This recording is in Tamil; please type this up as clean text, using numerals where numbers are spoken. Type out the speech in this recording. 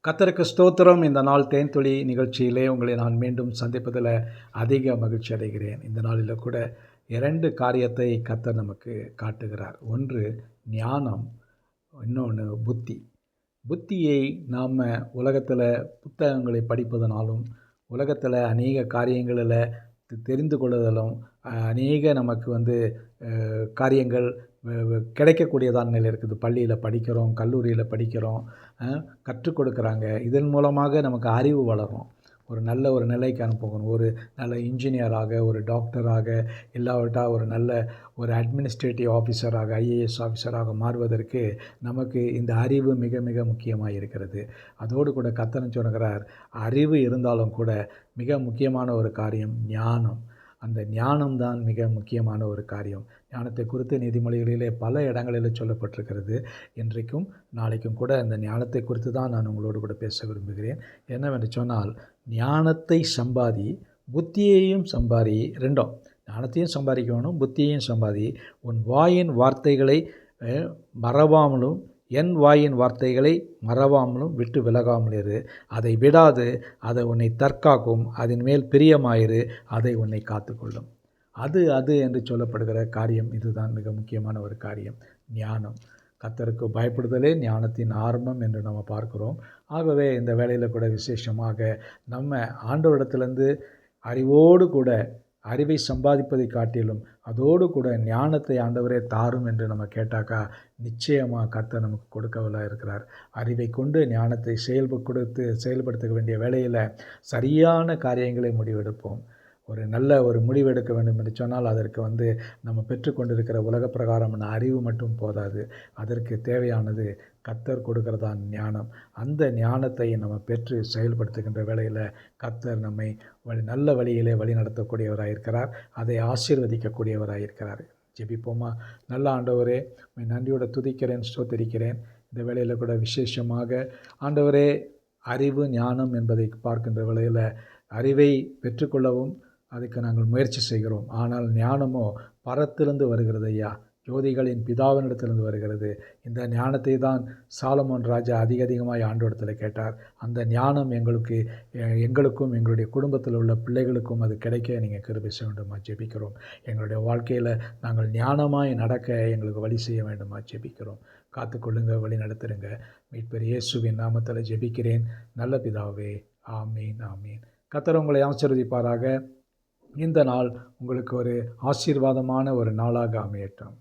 கர்த்தருக்கு ஸ்தோத்திரம். இந்த நாள் தேன்துளி நிகழ்ச்சியிலே உங்களை நான் மீண்டும் சந்திப்பதில் அதிக மகிழ்ச்சி அடைகிறேன். இந்த நாளில் கூட 2 காரியத்தை கர்த்தர் நமக்கு காட்டுகிறார். ஒன்று ஞானம், இன்னொன்று புத்தி. புத்தியை நாம் உலகத்தில் புத்தகங்களை படிப்பதனாலும், உலகத்தில் அநேக காரியங்களில் தெரிந்து கொள்ளுதலும், அநேக நமக்கு காரியங்கள் கிடைக்கக்கூடியதான நிலை இருக்குது. பள்ளியில் படிக்கிறோம், கல்லூரியில் படிக்கிறோம், கற்றுக் கொடுக்குறாங்க. இதன் மூலமாக நமக்கு அறிவு வளரும். ஒரு நிலைக்கு அனுப்பணும். ஒரு நல்ல இன்ஜினியராக, ஒரு டாக்டராக, இல்லாவிட்டால் ஒரு அட்மினிஸ்ட்ரேட்டிவ் ஆஃபீஸராக, ஐஏஎஸ் ஆஃபீஸராக மாறுவதற்கு நமக்கு இந்த அறிவு மிக மிக முக்கியமாக இருக்கிறது. அதோடு கூட கர்த்தர் சொல்கிறார், அறிவு இருந்தாலும் கூட மிக முக்கியமான ஒரு காரியம் ஞானம். அந்த ஞானம்தான் மிக முக்கியமான ஒரு காரியம். ஞானத்தை குறித்து நீதிமொழிகளிலே பல இடங்களில் சொல்லப்பட்டிருக்கிறது. இன்றைக்கும் நாளைக்கும் கூட அந்த ஞானத்தை குறித்து தான் நான் உங்களோடு கூட பேச விரும்புகிறேன். என்னவென்று சொன்னால், ஞானத்தை சம்பாதி, புத்தியையும் சம்பாதி. ரெண்டும், ஞானத்தையும் சம்பாதிக்கணும், புத்தியையும் சம்பாதி. உன் வாயின் வார்த்தைகளை மறவாமலும், என் வாயின் வார்த்தைகளை மறவாமலும் விட்டு விலகாமல் இரு. அதை விடாது, அதை உன்னை தற்காக்கும். அதன் மேல் பிரியமாயிரு, அதை உன்னை காத்துக்கொள்ளும். அது என்று சொல்லப்படுகிற காரியம் இதுதான் மிக முக்கியமான ஒரு காரியம். ஞானம். கர்த்தருக்கு பயப்படுதலே ஞானத்தின் ஆரம்பம் என்று நம்ம பார்க்கிறோம். ஆகவே இந்த வேளையில் கூட விசேஷமாக நம்ம ஆண்டவரிடத்திலிருந்து அறிவோடு கூட அறிவை சம்பாதிப்பதை காட்டிலும் அதோடு கூட ஞானத்தை ஆண்டவரே தாரும் என்று நம்ம கேட்டாக்கா நிச்சயமாக கர்த்தர் நமக்கு கொடுக்கவலாக இருக்கிறார். அறிவை கொண்டு ஞானத்தை செயல்படுத்த வேண்டிய வேளையில் சரியான காரியங்களை முடிவெடுப்போம். ஒரு முடிவெடுக்க வேண்டும் என்று சொன்னால் அதற்கு நம்ம பெற்றுக்கொண்டிருக்கிற உலக பிரகாரமான அறிவு மட்டும் போதாது. அதற்கு தேவையானது கர்த்தர் கொடுக்கிறதான் ஞானம். அந்த ஞானத்தை நம்ம பெற்று செயல்படுத்துகின்ற வேளையில் கர்த்தர் நம்மை நல்ல வழியிலே வழி நடத்தக்கூடியவராக இருக்கிறார். அதை ஆசீர்வதிக்கக்கூடியவராக இருக்கிறார். ஜெபிப்போமா. நல்ல ஆண்டவரே, நன்றியோடு துதிக்கிறேன், ஸ்தோத்திரிக்கிறேன். இந்த வேளையில் கூட விசேஷமாக ஆண்டவரே, அறிவு ஞானம் என்பதை பார்க்கின்ற வேளையில் அறிவை பெற்றுக்கொள்ளவும் அதுக்கு நாங்கள் முயற்சி செய்கிறோம். ஆனால் ஞானமோ பரத்திலிருந்து வருகிறது ஐயா, ஜோதிகளின் பிதாவினிடத்திலிருந்து வருகிறது. இந்த ஞானத்தை தான் சாலமோன் ராஜா அதிகமாய் ஆண்டவரிடத்தில் கேட்டார். அந்த ஞானம் எங்களுக்கும் எங்களுடைய குடும்பத்தில் உள்ள பிள்ளைகளுக்கும் அது கிடைக்க நீங்கள் கிருபை செய்ய வேண்டுமா ஜெபிக்கிறோம். எங்களுடைய வாழ்க்கையில் நாங்கள் ஞானமாய் நடக்க எங்களுக்கு வழி செய்ய வேண்டுமா ஜெபிக்கிறோம். காத்துக்கொள்ளுங்க, வழி நடத்துருங்க. மீட்பர் இயேசுவின் நாமத்தில் ஜெபிக்கிறேன் நல்ல பிதாவே. ஆமீன், ஆமீன். கர்த்தர் உங்களை ஆசீர்வதிப்பாராக. இந்த நாள் உங்களுக்கு ஒரு ஆசீர்வாதமான ஒரு நாளாக அமையட்டும்.